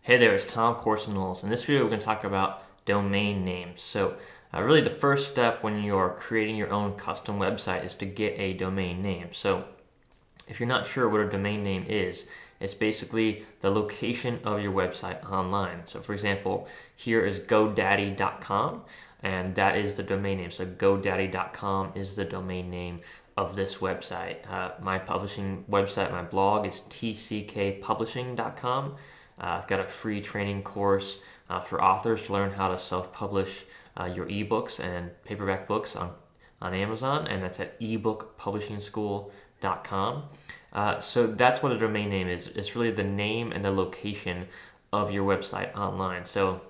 Hey there, it's Tom Corson Knowles. In this video, we're going to talk about domain names. So really the first step when you're creating your own custom website is to get a domain name. So if you're not sure what a domain name is, it's basically the location of your website online. So for example, here is GoDaddy.com, and that is the domain name. So GoDaddy.com is the domain name of this website. My publishing website, my blog is tckpublishing.com. I've got a free training course for authors to learn how to self-publish your ebooks and paperback books on Amazon, and that's at ebookpublishingschool.com. So that's what a domain name is. It's really the name and the location of your website online. So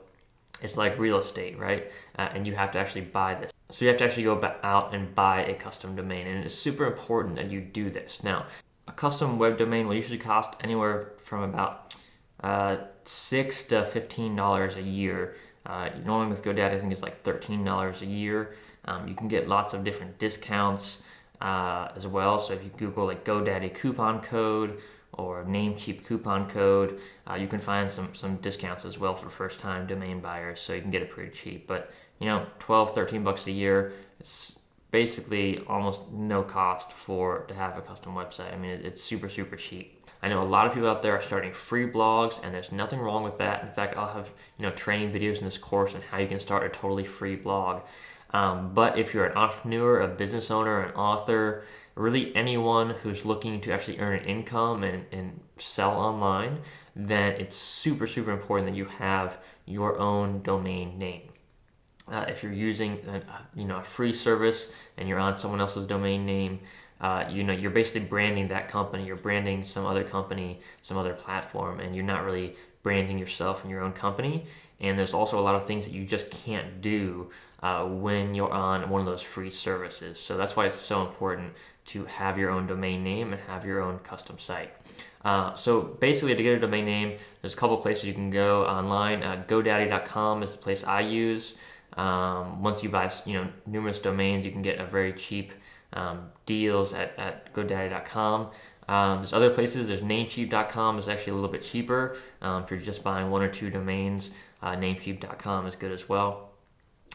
it's like real estate, right? And you have to actually buy this. So you have to actually go out and buy a custom domain, and it's super important that you do this. Now, a custom web domain will usually cost anywhere from about $6 to $15 a year. Normally with GoDaddy, I think it's like $13 a year. You can get lots of different discounts as well. So if you Google like GoDaddy coupon code or Namecheap coupon code, you can find some discounts as well for first-time domain buyers. So you can get it pretty cheap. But $12, $13 a year, it's basically almost no cost to have a custom website. I mean, it's super, super cheap. I know a lot of people out there are starting free blogs, and there's nothing wrong with that. In fact, I'll have training videos in this course on how you can start a totally free blog. But if you're an entrepreneur, a business owner, an author, really anyone who's looking to actually earn an income and sell online, then it's super, super important that you have your own domain name. If you're using a free service and you're on someone else's domain name, you're basically branding that company. You're branding some other company, some other platform, and you're not really branding yourself and your own company. And there's also a lot of things that you just can't do when you're on one of those free services. So that's why it's so important to have your own domain name and have your own custom site. So basically, to get a domain name, there's a couple places you can go online. GoDaddy.com is the place I use. Once you buy numerous domains, you can get a very cheap deals at GoDaddy.com. There's other places. There's Namecheap.com is actually a little bit cheaper. If you're just buying one or two domains, Namecheap.com is good as well.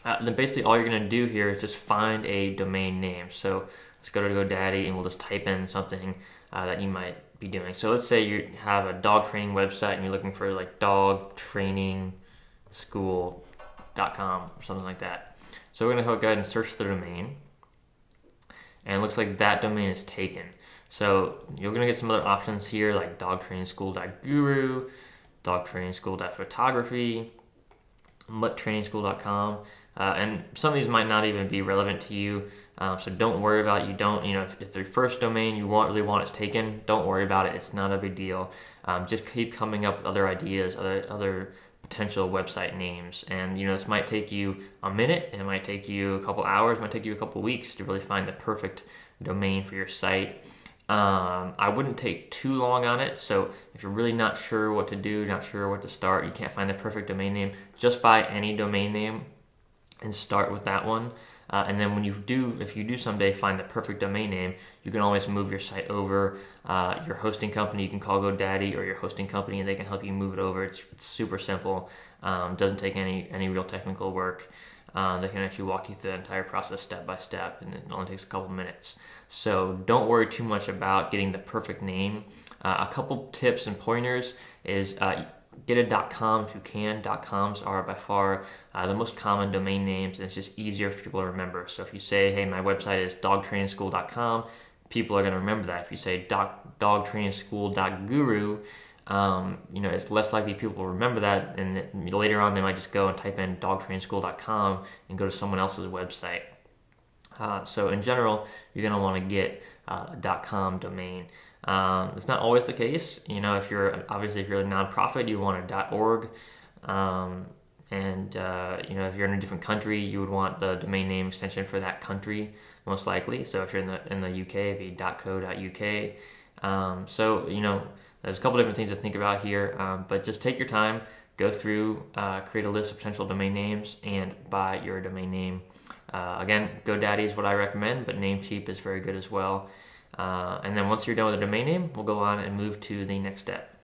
Then basically all you're going to do here is just find a domain name. So let's go to GoDaddy and we'll just type in something that you might be doing. So let's say you have a dog training website and you're looking for like dogtrainingschool.com or something like that. So we're going to go ahead and search the domain. And it looks like that domain is taken. So you're going to get some other options here like dogtrainingschool.guru, dogtrainingschool.photography, mutttrainingschool.com. And some of these might not even be relevant to you. So don't worry about it. If the first domain you really want is taken, don't worry about it. It's not a big deal. Just keep coming up with other ideas, other potential website names. And this might take you a minute, it might take you a couple hours, it might take you a couple weeks to really find the perfect domain for your site. I wouldn't take too long on it. So if you're really not sure what to do, not sure what to start, you can't find the perfect domain name, just buy any domain name and start with that one. And then if you do someday find the perfect domain name, you can always move your site over. Your hosting company, you can call GoDaddy or your hosting company, and they can help you move it over. It's super simple. Doesn't take any real technical work. They can actually walk you through the entire process step by step, and it only takes a couple minutes. So don't worry too much about getting the perfect name. A couple tips and pointers is get a .com if you can. .coms are by far the most common domain names, and it's just easier for people to remember. So if you say, hey, my website is dogtrainingschool.com, people are going to remember that. If you say dogtrainingschool.guru, it's less likely people will remember that, and later on they might just go and type in dogtrainingschool.com and go to someone else's website. So in general, you're going to want to get a .com domain. It's not always the case. If you're a nonprofit, you want a .org. If you're in a different country, you would want the domain name extension for that country, most likely. So if you're in the UK, it'd be .co.uk. There's a couple different things to think about here, but just take your time, go through, create a list of potential domain names, and buy your domain name. Again, GoDaddy is what I recommend, but Namecheap is very good as well. And then once you're done with the domain name, we'll go on and move to the next step.